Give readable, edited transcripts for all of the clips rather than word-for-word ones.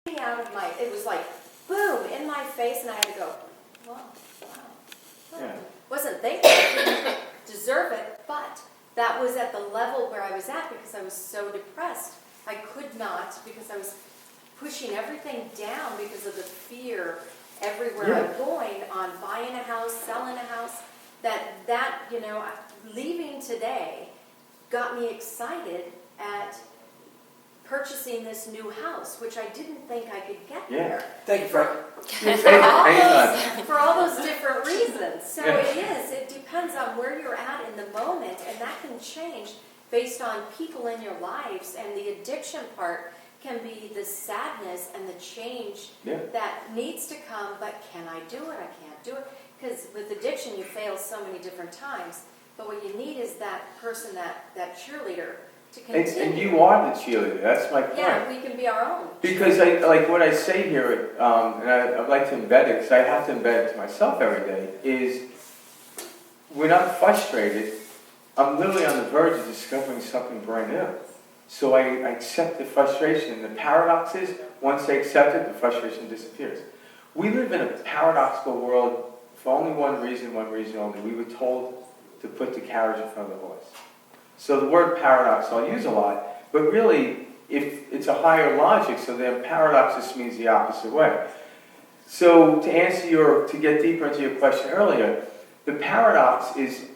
out of my, it was like, boom, in my face, and I had to go, wow. Yeah. Wasn't thinking I didn't deserve it, but that was at the level where I was at because I was so depressed. I could not, because I was pushing everything down because of the fear everywhere I'm going on buying a house, selling a house, that leaving today got me excited at purchasing this new house, which I didn't think I could get there. Thank you, Frank. For all those different reasons. So it depends on where you're at in the moment, and that can change based on people in your lives. And the addiction part can be the sadness and the change that needs to come, but can I do it? I can't do it. Because with addiction, you fail so many different times. But what you need is that person, that cheerleader, to continue. And you are the cheerleader. That's my point. Yeah, we can be our own. Because like what I say here, and I'd like to embed it, because I have to embed it to myself every day, is when I'm frustrated, I'm literally on the verge of discovering something brand new. So I accept the frustration. And the paradox is, once I accept it, the frustration disappears. We live in a paradoxical world for only one reason only. We were told to put the carriage in front of the horse. So the word paradox I'll use a lot, but really, if it's a higher logic, so then paradox just means the opposite way. So to get deeper into your question earlier, the paradox is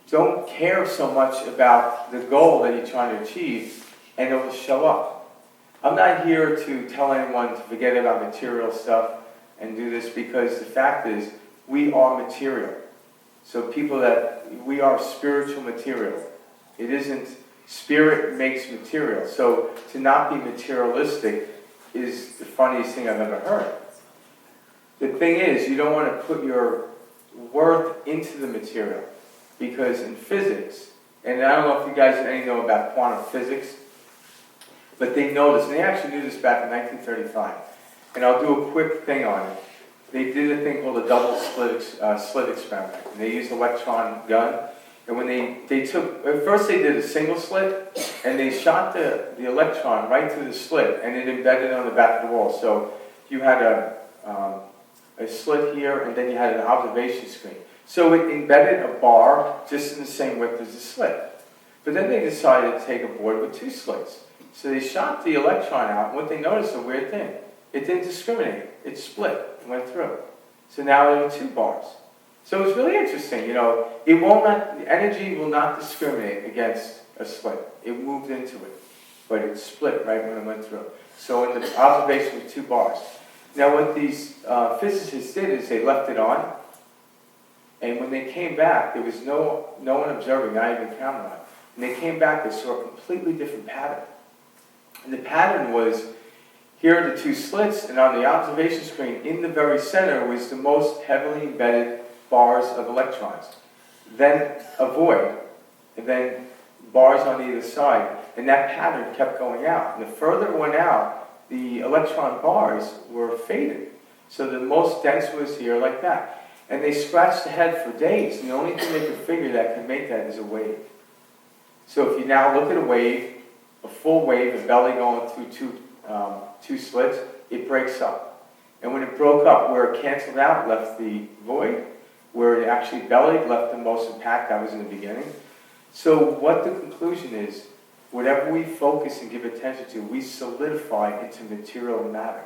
don't care so much about the goal that you're trying to achieve, and it will show up. I'm not here to tell anyone to forget about material stuff and do this, because the fact is, we are material. So we are spiritual material. It isn't, spirit makes material. So to not be materialistic is the funniest thing I've ever heard. The thing is, you don't want to put your worth into the material. Because in physics, and I don't know if you guys know about quantum physics, but they know this, and they actually knew this back in 1935. And I'll do a quick thing on it. They did a thing called a double slit experiment. And they used an electron gun. And when they took, at first they did a single slit, and they shot the electron right through the slit, and it embedded on the back of the wall. So you had a slit here, and then you had an observation screen. So it embedded a bar just in the same width as the slit. But then they decided to take a board with two slits. So they shot the electron out, and what they noticed, a weird thing. It didn't discriminate. It split and went through. So now there were two bars. So it's really interesting, the energy will not discriminate against a slit. It moved into it, but it split right when it went through. So in the observation with two bars. Now what these physicists did is they left it on, and when they came back, there was no one observing, not even camera. And they came back, they saw a completely different pattern. And the pattern was, here are the two slits, and on the observation screen, in the very center, was the most heavily embedded bars of electrons. Then a void, and then bars on either side. And that pattern kept going out. And the further it went out, the electron bars were faded. So the most dense was here like that. And they scratched the head for days, and the only thing they could figure that could make that is a wave. So if you now look at a wave, a full wave, a belly going through two slits, it breaks up. And when it broke up, where it canceled out, left the void. Where it actually bellied, left the most impact, that was in the beginning. So what the conclusion is, whatever we focus and give attention to, we solidify into material matter.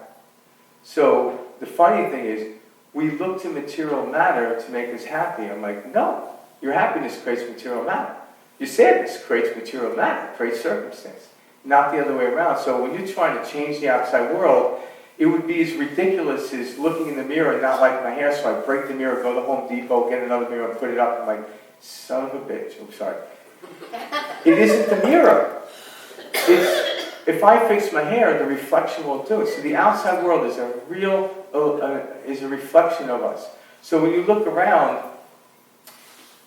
So the funny thing is, we look to material matter to make us happy. I'm like, no, your happiness creates material matter. Your sadness creates material matter, creates circumstance, not the other way around. So when you're trying to change the outside world, it would be as ridiculous as looking in the mirror and not like my hair, so I break the mirror, go to Home Depot, get another mirror and put it up. I'm like, son of a bitch. I'm sorry. It isn't the mirror. If I fix my hair, the reflection will do it. So the outside world is is a reflection of us. So when you look around,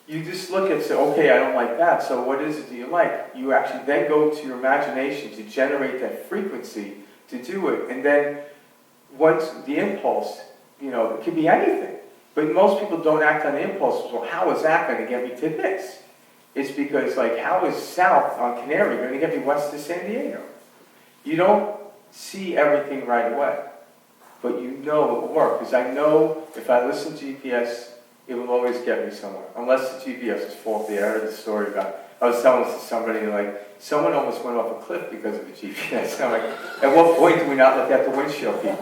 you just look and say, okay, I don't like that, so what is it do you like? You actually then go to your imagination to generate that frequency to do it. And then once the impulse, it could be anything. But most people don't act on the impulse. Well, how is that going to get me to this? It's because, how is south on Canary going to get me west to San Diego? You don't see everything right away, but you know it will work. Because I know if I listen to GPS, it will always get me somewhere, unless the GPS is faulty. I heard the story about, I was telling this to somebody, like, someone almost went off a cliff because of the GPS. I'm like, at what point do we not look at the windshield, people?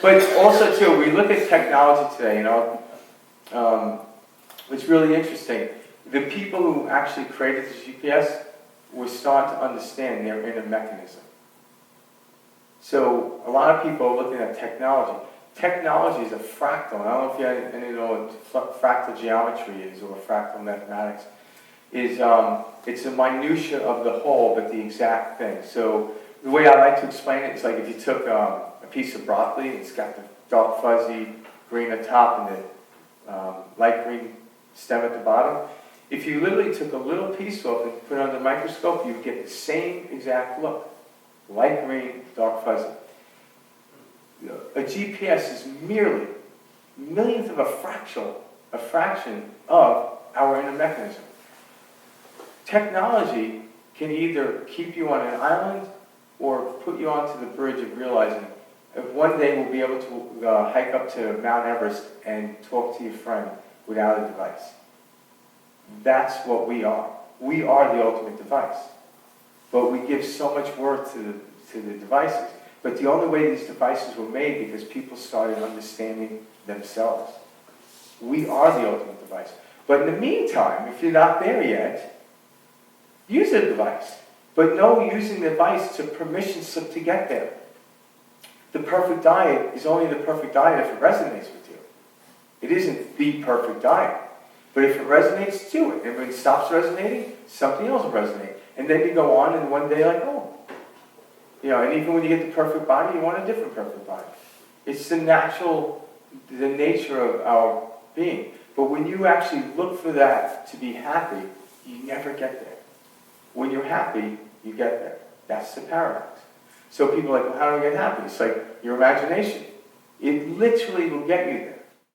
But also, too, we look at technology today, it's really interesting. The people who actually created the GPS were starting to understand their inner mechanism. So a lot of people are looking at technology. Technology is a fractal. I don't know if you know what fractal geometry is or fractal mathematics. It's a minutia of the whole, but the exact thing. So the way I like to explain it is like if you took a piece of broccoli, it's got the dark fuzzy green at top and the light green stem at the bottom. If you literally took a little piece off and put it under the microscope, you'd get the same exact look. Light green, dark fuzzy. A GPS is merely millionth of a fraction of our inner mechanism. Technology can either keep you on an island or put you onto the bridge of realizing that one day we'll be able to hike up to Mount Everest and talk to your friend without a device. That's what we are. We are the ultimate device. But we give so much worth to the devices. But the only way these devices were made because people started understanding themselves. We are the ultimate device. But in the meantime, if you're not there yet, use a device. But know using the device to permission slip to get there. The perfect diet is only the perfect diet if it resonates with you. It isn't the perfect diet. But if it resonates, do it. And when it stops resonating, something else will resonate. And then you go on and one day like, oh. And even when you get the perfect body, you want a different perfect body. It's the nature of our being. But when you actually look for that to be happy, you never get there. When you're happy, you get there. That's the paradox. So people are like, well, how do I get happy? It's like your imagination. It literally will get you there.